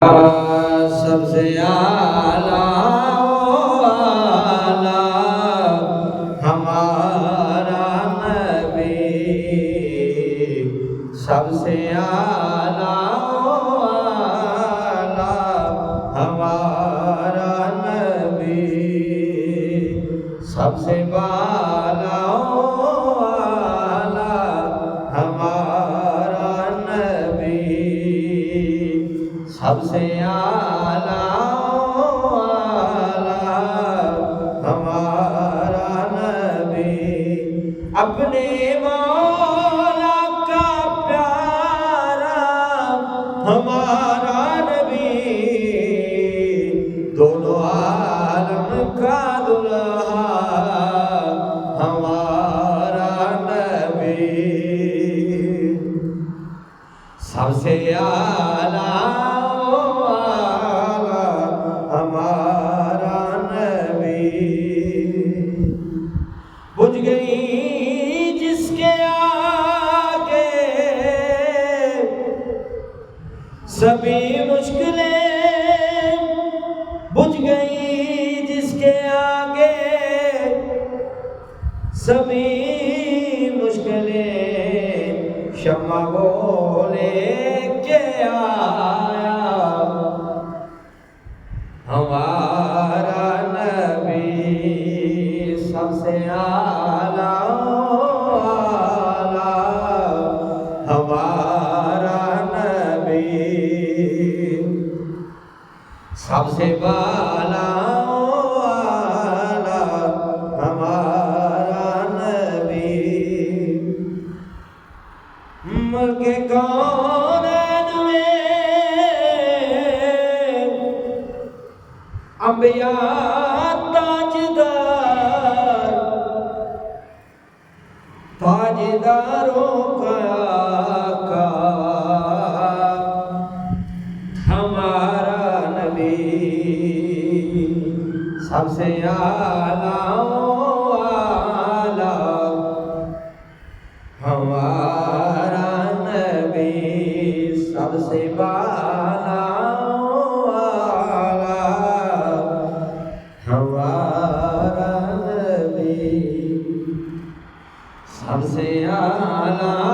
سب سے اعلیٰ ہمارا نبی، سب سے اعلیٰ ہمارا نبی، سب سے بالا ہمارا نبی، سب سے ہمارا نبی، اپنے مولا کا پیارا ہمارا نبی، دونوں عالم کا دلہا ہمارا نبی، سب سے اعلیٰ ہمارا نبی، بجھ گئی جس کے آگے سبھی مشکلیں، بجھ گئی جس کے آگے سبھی مشکلیں، شمع بولے کہ آیا ہمارا نبی، سب سے اعلیٰ ہمارا نبی، سب سے بالا ہمارا نبی، ملک کونین میں انبیاء تاجداروں کا آقا ہمارا نبی، سب سے اعلیٰ ہمارا نبی، سب سے بالا ہمارا نبی، سب سے اعلیٰ